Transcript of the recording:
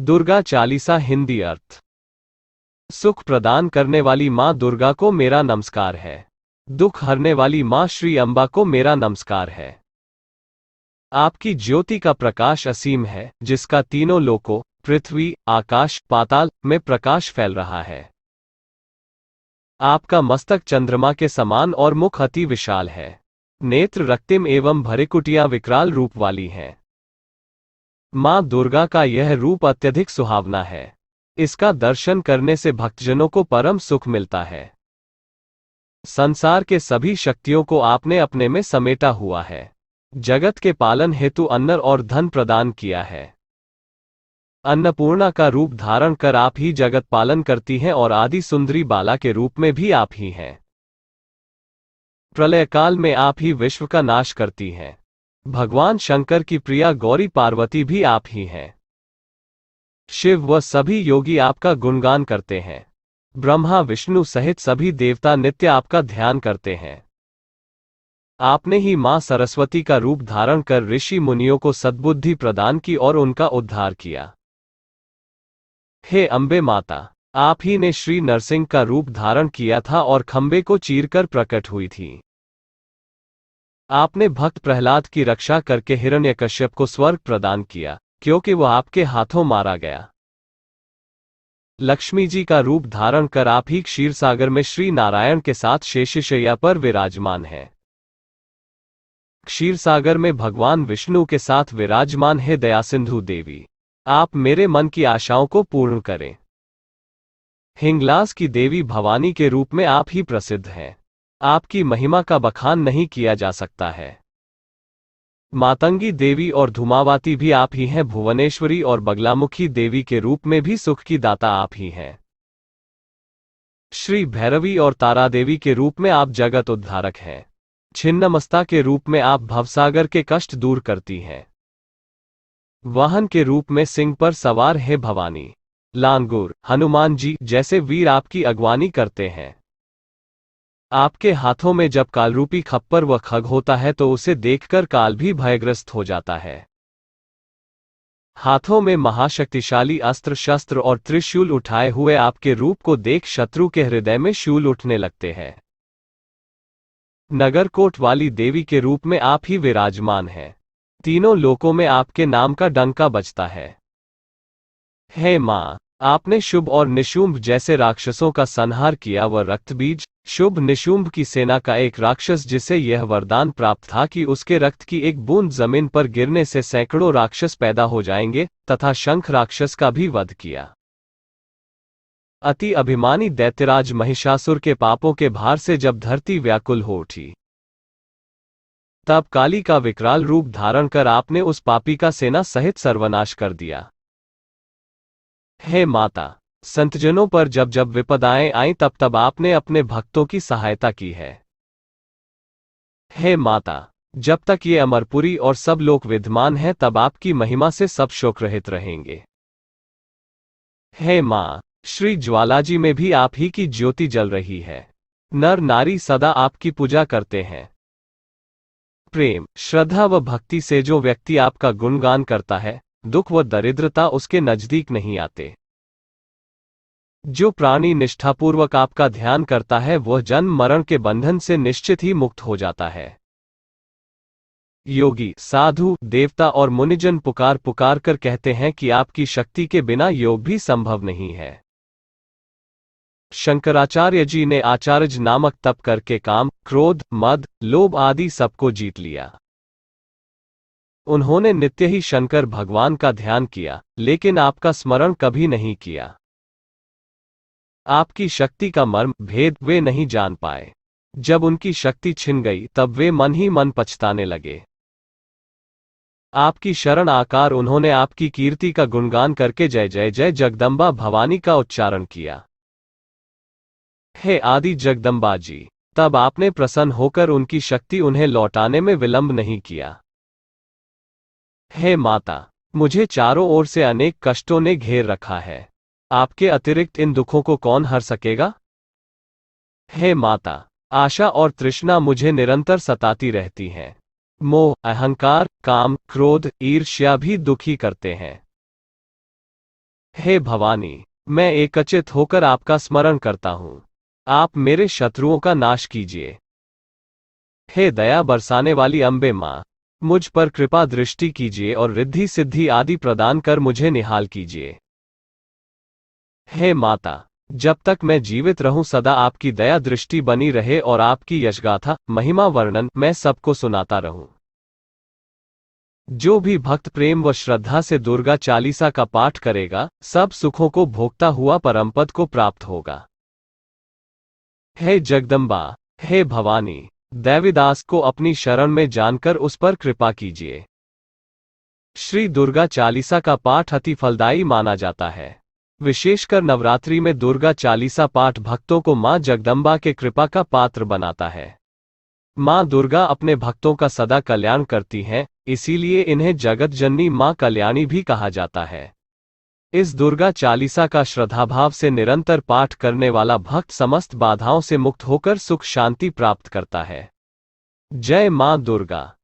दुर्गा चालीसा हिंदी अर्थ। सुख प्रदान करने वाली मां दुर्गा को मेरा नमस्कार है। दुख हरने वाली मां श्री अम्बा को मेरा नमस्कार है। आपकी ज्योति का प्रकाश असीम है, जिसका तीनों लोकों पृथ्वी, आकाश, पाताल में प्रकाश फैल रहा है। आपका मस्तक चंद्रमा के समान और मुख अति विशाल है। नेत्र रक्तिम एवं भरिकुटियां विकराल रूप वाली हैं। मां दुर्गा का यह रूप अत्यधिक सुहावना है। इसका दर्शन करने से भक्तजनों को परम सुख मिलता है। संसार के सभी शक्तियों को आपने अपने में समेटा हुआ है। जगत के पालन हेतु अन्न और धन प्रदान किया है। अन्नपूर्णा का रूप धारण कर आप ही जगत पालन करती हैं और आदि सुंदरी बाला के रूप में भी आप ही हैं। प्रलय काल में आप ही विश्व का नाश करती हैं। भगवान शंकर की प्रिया गौरी पार्वती भी आप ही हैं। शिव व सभी योगी आपका गुणगान करते हैं। ब्रह्मा विष्णु सहित सभी देवता नित्य आपका ध्यान करते हैं। आपने ही मां सरस्वती का रूप धारण कर ऋषि मुनियों को सद्बुद्धि प्रदान की और उनका उद्धार किया। हे अम्बे माता, आप ही ने श्री नरसिंह का रूप धारण किया था और खंबे को चीरकर प्रकट हुई थी। आपने भक्त प्रहलाद की रक्षा करके हिरण्यकश्यप को स्वर्ग प्रदान किया, क्योंकि वह आपके हाथों मारा गया। लक्ष्मी जी का रूप धारण कर आप ही क्षीरसागर में श्री नारायण के साथ शेषशय्या पर विराजमान हैं। क्षीरसागर में भगवान विष्णु के साथ विराजमान है दया सिंधु देवी। आप मेरे मन की आशाओं को पूर्ण करें। हिंगलाज की देवी भवानी के रूप में आप ही प्रसिद्ध हैं। आपकी महिमा का बखान नहीं किया जा सकता है। मातंगी देवी और धूमावती भी आप ही हैं। भुवनेश्वरी और बगलामुखी देवी के रूप में भी सुख की दाता आप ही हैं। श्री भैरवी और तारा देवी के रूप में आप जगत उद्धारक हैं। छिन्नमस्ता के रूप में आप भवसागर के कष्ट दूर करती हैं। वाहन के रूप में सिंह पर सवार है भवानी। लांगूर, हनुमान जी जैसे वीर आपकी अगवानी करते हैं। आपके हाथों में जब कालरूपी खप्पर व खग होता है तो उसे देखकर काल भी भयग्रस्त हो जाता है। हाथों में महाशक्तिशाली अस्त्र शस्त्र और त्रिशूल उठाए हुए आपके रूप को देख शत्रु के हृदय में शूल उठने लगते हैं। नगरकोट वाली देवी के रूप में आप ही विराजमान हैं। तीनों लोकों में आपके नाम का डंका बजता है। हे मां, आपने शुभ और निशुंभ जैसे राक्षसों का संहार किया व रक्तबीज, शुभ निशुंभ की सेना का एक राक्षस जिसे यह वरदान प्राप्त था कि उसके रक्त की एक बूंद जमीन पर गिरने से सैकड़ों राक्षस पैदा हो जाएंगे, तथा शंख राक्षस का भी वध किया। अति अभिमानी दैत्यराज महिषासुर के पापों के भार से जब धरती व्याकुल हो उठी, तब काली का विकराल रूप धारण कर आपने उस पापी का सेना सहित सर्वनाश कर दिया। हे माता, संतजनों पर जब जब विपदाएं आईं तब तब आपने अपने भक्तों की सहायता की है। हे माता, जब तक ये अमरपुरी और सब लोग विद्यमान हैं तब आपकी महिमा से सब शोक रहित रहेंगे। हे मां, श्री ज्वालाजी में भी आप ही की ज्योति जल रही है। नर नारी सदा आपकी पूजा करते हैं। प्रेम, श्रद्धा व भक्ति से जो व्यक्ति आपका गुणगान करता है, दुख व दरिद्रता उसके नजदीक नहीं आते। जो प्राणी निष्ठापूर्वक आपका ध्यान करता है वह जन्म मरण के बंधन से निश्चित ही मुक्त हो जाता है। योगी, साधु, देवता और मुनिजन पुकार पुकार कर कहते हैं कि आपकी शक्ति के बिना योग भी संभव नहीं है। शंकराचार्य जी ने आचार्य नामक तप करके काम, क्रोध, मद, लोभ आदि सबको जीत लिया। उन्होंने नित्य ही शंकर भगवान का ध्यान किया, लेकिन आपका स्मरण कभी नहीं किया। आपकी शक्ति का मर्म भेद वे नहीं जान पाए। जब उनकी शक्ति छिन गई तब वे मन ही मन पछताने लगे। आपकी शरण आकार उन्होंने आपकी कीर्ति का गुणगान करके जय जय जय जगदम्बा भवानी का उच्चारण किया। हे आदि जगदम्बा जी, तब आपने प्रसन्न होकर उनकी शक्ति उन्हें लौटाने में विलंब नहीं किया। हे माता, मुझे चारों ओर से अनेक कष्टों ने घेर रखा है। आपके अतिरिक्त इन दुखों को कौन हर सकेगा? हे माता, आशा और तृष्णा मुझे निरंतर सताती रहती हैं। मोह, अहंकार, काम, क्रोध, ईर्ष्या भी दुखी करते हैं। हे भवानी, मैं एकचित होकर आपका स्मरण करता हूँ। आप मेरे शत्रुओं का नाश कीजिए। हे दया बरसाने वाली अम्बे माँ, मुझ पर कृपा दृष्टि कीजिए और रिद्धि सिद्धि आदि प्रदान कर मुझे निहाल कीजिए। हे माता, जब तक मैं जीवित रहूं सदा आपकी दया दृष्टि बनी रहे और आपकी यशगाथा महिमा वर्णन मैं सबको सुनाता रहूं। जो भी भक्त प्रेम व श्रद्धा से दुर्गा चालीसा का पाठ करेगा, सब सुखों को भोगता हुआ परमपद को प्राप्त होगा। हे जगदम्बा, हे भवानी, देवीदास को अपनी शरण में जानकर उस पर कृपा कीजिए। श्री दुर्गा चालीसा का पाठ अति फलदायी माना जाता है। विशेषकर नवरात्रि में दुर्गा चालीसा पाठ भक्तों को मां जगदम्बा के कृपा का पात्र बनाता है। मां दुर्गा अपने भक्तों का सदा कल्याण करती हैं, इसीलिए इन्हें जगत जननी मां कल्याणी भी कहा जाता है। इस दुर्गा चालीसा का श्रद्धाभाव से निरंतर पाठ करने वाला भक्त समस्त बाधाओं से मुक्त होकर सुख शांति प्राप्त करता है। जय मां दुर्गा।